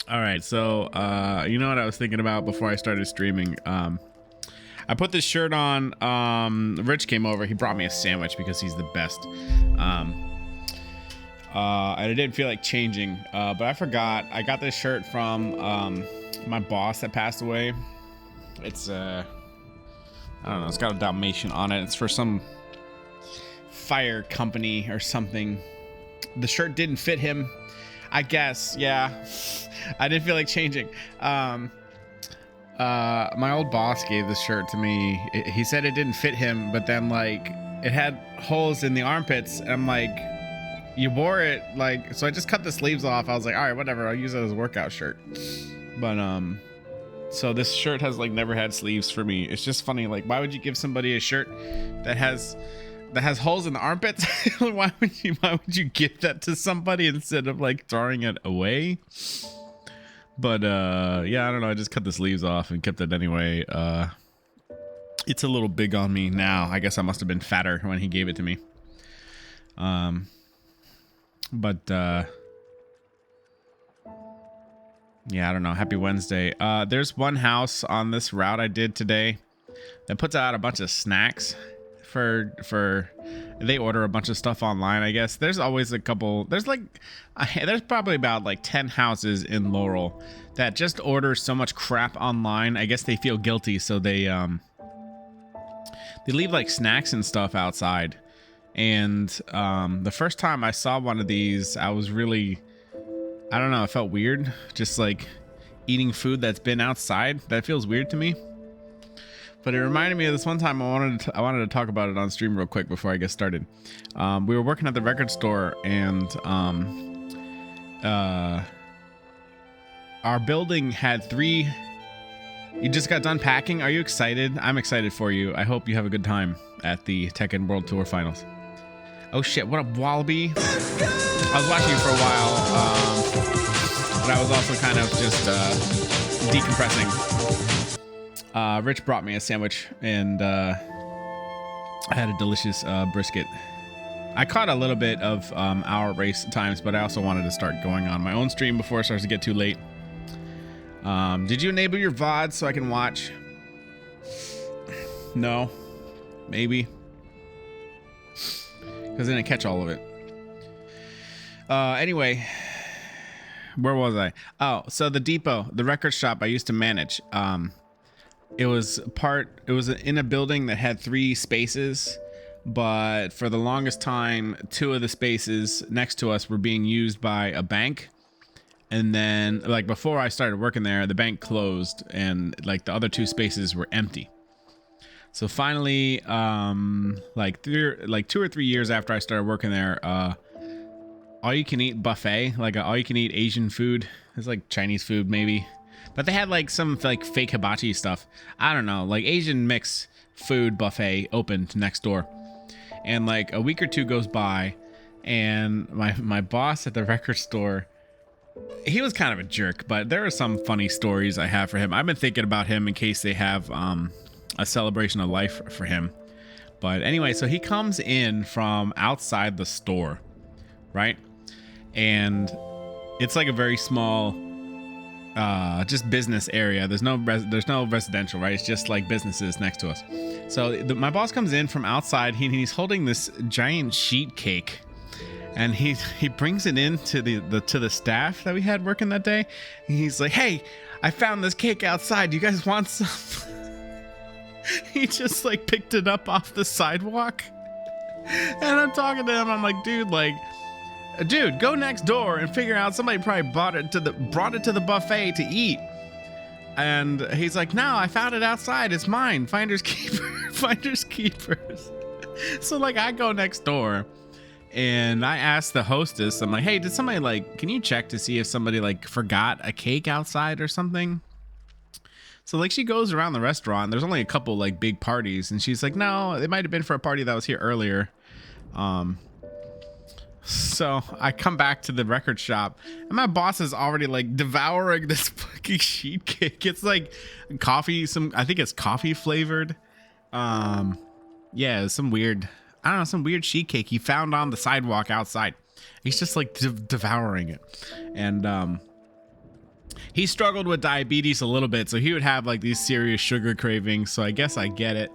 All right, so you know what I was thinking about before I started streaming? I put this shirt on. Rich came over. He brought me a sandwich because he's the best. And I didn't feel like changing, but I forgot. I got this shirt from my boss that passed away. It's I don't know. It's got a Dalmatian on it. It's for some fire company or something. The shirt didn't fit him, I guess. Yeah, I didn't feel like changing. My old boss gave this shirt to me. He said it didn't fit him, but then like it had holes in the armpits, and I'm like, you wore it, like, so I just cut the sleeves off. I was like, all right, whatever, I'll use it as a workout shirt. But so this shirt has like never had sleeves for me. It's just funny, like, why would you give somebody a shirt that has holes in the armpits? why would you give that to somebody instead of like throwing it away? But yeah, I don't know, I just cut the sleeves off and kept it anyway. It's a little big on me now. I guess I must have been fatter when he gave it to me. But yeah, I don't know. Happy Wednesday. There's one house on this route I did today that puts out a bunch of snacks for they order a bunch of stuff online, I guess. There's always a couple. There's probably about like 10 houses in Laurel that just order so much crap online. I guess they feel guilty, so they leave like snacks and stuff outside. And the first time I saw one of these, I was really, I don't know, it felt weird. Just like eating food that's been outside. That feels weird to me. But it reminded me of this one time I wanted to talk about it on stream real quick before I get started. We were working at the record store, and our building had 3. You just got done packing? Are you excited? I'm excited for you. I hope you have a good time at the Tekken World Tour Finals. Oh shit, what up, Wallaby? I was watching you for a while, but I was also kind of just decompressing. Rich brought me a sandwich, and I had a delicious brisket. I caught a little bit of our race times, but I also wanted to start going on my own stream before it starts to get too late. Did you enable your VOD so I can watch? No. Maybe. Because I didn't catch all of it. Anyway, where was I? Oh, so the depot, the record shop I used to manage. It was in a building that had 3 spaces, but for the longest time, 2 of the spaces next to us were being used by a bank. And then, like, before I started working there, the bank closed, and like the other 2 spaces were empty. So finally, like 2 or 3 years after I started working there, all you can eat buffet, like all you can eat Asian food. It's like Chinese food maybe, but they had like some like fake hibachi stuff. I don't know, like Asian mix food buffet opened next door. And like a week or 2 goes by, and my boss at the record store, he was kind of a jerk, but there are some funny stories I have for him. I've been thinking about him in case they have a celebration of life for him. But anyway, so he comes in from outside the store, right? And it's like a very small just business area. There's no residential, right? It's just like businesses next to us. So my boss comes in from outside. He's holding this giant sheet cake, and he brings it in to the staff that we had working that day. And he's like, "Hey, I found this cake outside. Do you guys want some?" He just like picked it up off the sidewalk, and I'm talking to him. I'm like, dude, go next door and figure out, somebody probably brought it to the buffet to eat. And he's like, no, I found it outside. It's mine. Finders keepers. So like, I go next door and I ask the hostess, I'm like, hey, did somebody like, can you check to see if somebody like forgot a cake outside or something? So like, she goes around the restaurant. There's only a couple like big parties, and she's like, no, it might have been for a party that was here earlier. So I come back to the record shop, and my boss is already like devouring this fucking sheet cake. It's like coffee, I think it's coffee flavored. Yeah, some weird sheet cake he found on the sidewalk outside. He's just like devouring it. And he struggled with diabetes a little bit, so he would have like these serious sugar cravings. So I guess I get it.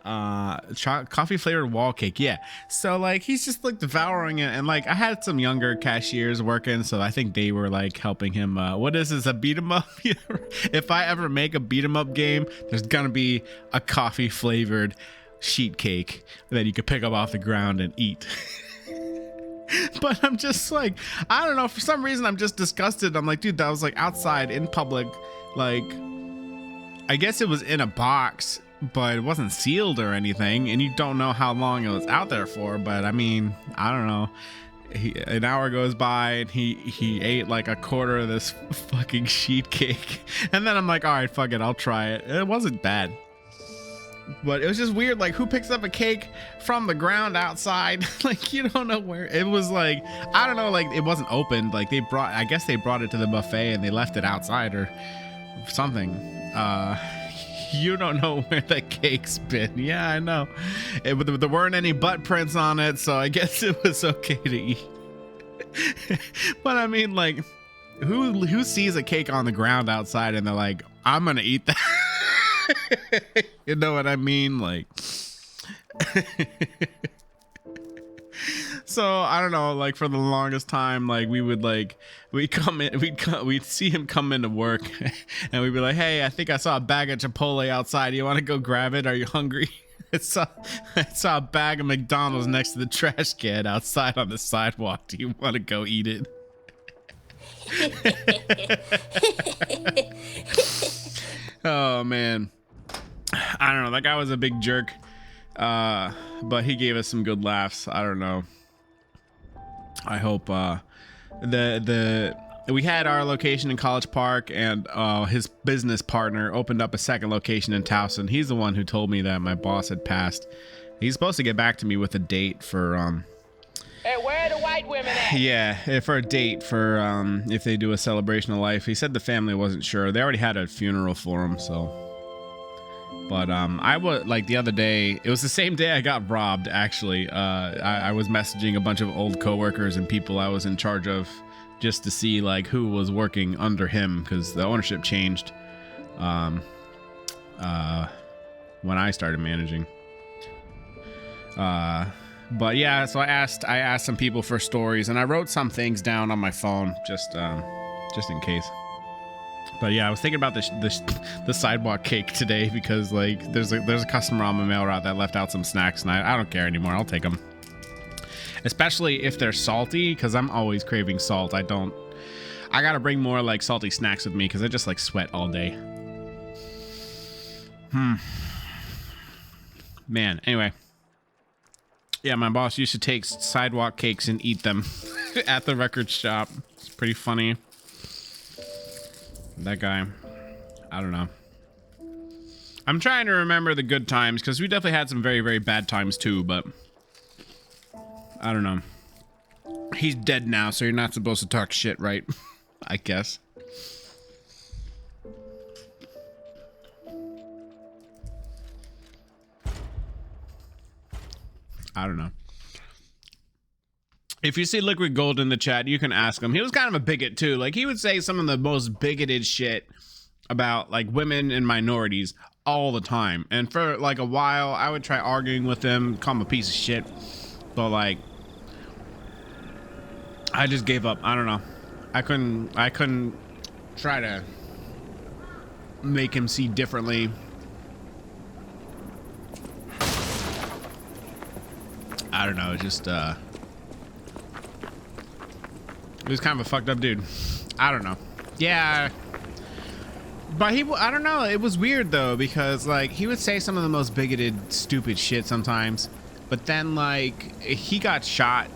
Coffee flavored wall cake, yeah. So like he's just like devouring it, and like I had some younger cashiers working, so I think they were like helping him. What is this, a beat 'em up? If I ever make a beat 'em up game, there's gonna be a coffee flavored sheet cake that you could pick up off the ground and eat. But I'm just like, I don't know, for some reason I'm just disgusted. I'm like, dude, that was like outside in public, like I guess it was in a box, but it wasn't sealed or anything, and you don't know how long it was out there for. But I mean, I don't know, an hour goes by and he ate like a quarter of this fucking sheet cake, and then I'm like, all right, fuck it, I'll try it. It wasn't bad, but it was just weird. Like, who picks up a cake from the ground outside? Like, you don't know where it was. Like, I don't know, like it wasn't opened. Like I guess they brought it to the buffet and they left it outside or something. You don't know where that cake's been. Yeah, I know. There weren't any butt prints on it, so I guess it was okay to eat. But I mean, like, who sees a cake on the ground outside and they're like, I'm gonna eat that? You know what I mean? Like, so I don't know, like for the longest time, like we'd see him come into work and we'd be like, hey, I think I saw a bag of Chipotle outside. You want to go grab it? Are you hungry? I saw a bag of McDonald's next to the trash can outside on the sidewalk. Do you want to go eat it? Oh man, I don't know, that guy was a big jerk, but he gave us some good laughs. I don't know, I hope we had our location in College Park, and his business partner opened up a second location in Towson. He's the one who told me that my boss had passed. He's supposed to get back to me with a date for Hey, where are the white women at? yeah, for a date for if they do a celebration of life. He said the family wasn't sure. They already had a funeral for him, so. But I was like, the other day, it was the same day I got robbed, actually. I was messaging a bunch of old coworkers and people I was in charge of just to see like who was working under him, because the ownership changed when I started managing. But yeah, so I asked some people for stories, and I wrote some things down on my phone just in case. But yeah, I was thinking about the sidewalk cake today, because like there's a customer on my mail route that left out some snacks, and I don't care anymore. I'll take them, especially if they're salty, because I'm always craving salt. I gotta bring more like salty snacks with me, because I just like sweat all day. Man, anyway. Yeah, my boss used to take sidewalk cakes and eat them at the record shop. It's pretty funny. That guy, I don't know. I'm trying to remember the good times, because we definitely had some very, very bad times too, but I don't know. He's dead now, so you're not supposed to talk shit, right? I guess. I don't know. If you see Liquid Gold in the chat, you can ask him. He was kind of a bigot too. Like, he would say some of the most bigoted shit about like women and minorities all the time. And for like a while, I would try arguing with him, call him a piece of shit. But like, I just gave up. I don't know. I couldn't try to make him see differently. I don't know, just he was kind of a fucked up dude. I don't know. Yeah, but I don't know, it was weird though, because like he would say some of the most bigoted, stupid shit sometimes, but then like he got shot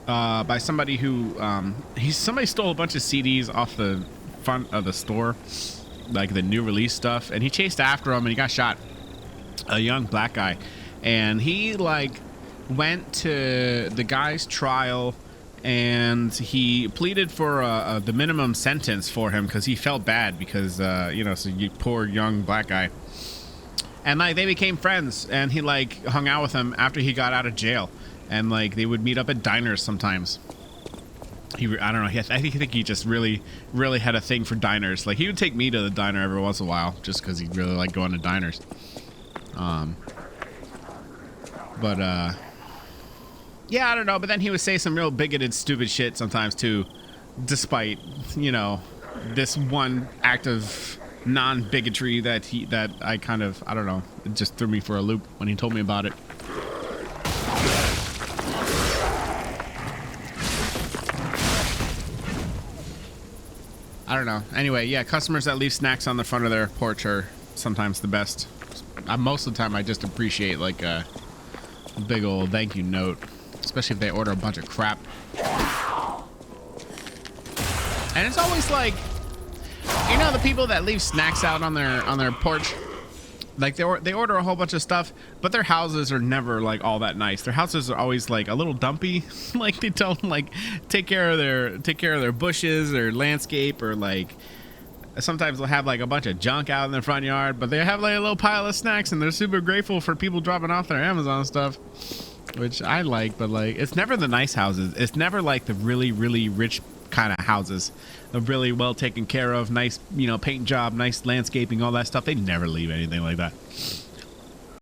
by somebody who somebody stole a bunch of CDs off the front of the store, like the new release stuff, and he chased after him and he got shot. A young black guy, and he like went to the guy's trial, and he pleaded for the minimum sentence for him, because he felt bad, because you know, so you poor young black guy. And like they became friends, and he like hung out with him after he got out of jail, and like they would meet up at diners sometimes. I don't know. I think he just really had a thing for diners. Like, he would take me to the diner every once in a while just because he really liked going to diners. Yeah, I don't know. But then he would say some real bigoted, stupid shit sometimes too, despite, you know, this one act of non-bigotry that I kind of, I don't know, it just threw me for a loop when he told me about it. I don't know. Anyway, yeah, customers that leave snacks on the front of their porch are sometimes the best. Most of the time, I just appreciate like a big old thank you note, especially if they order a bunch of crap. And it's always like, you know, the people that leave snacks out on their porch. Like they order a whole bunch of stuff, but their houses are never like all that nice. Their houses are always like a little dumpy. Like they don't like take care of their bushes or landscape, or like sometimes they'll have like a bunch of junk out in their front yard, but they have like a little pile of snacks and they're super grateful for people dropping off their Amazon stuff, which I like. But like, it's never the nice houses. It's never like the really, really rich kind of houses, the really well taken care of, nice, you know, paint job, nice landscaping, all that stuff. They never leave anything like that.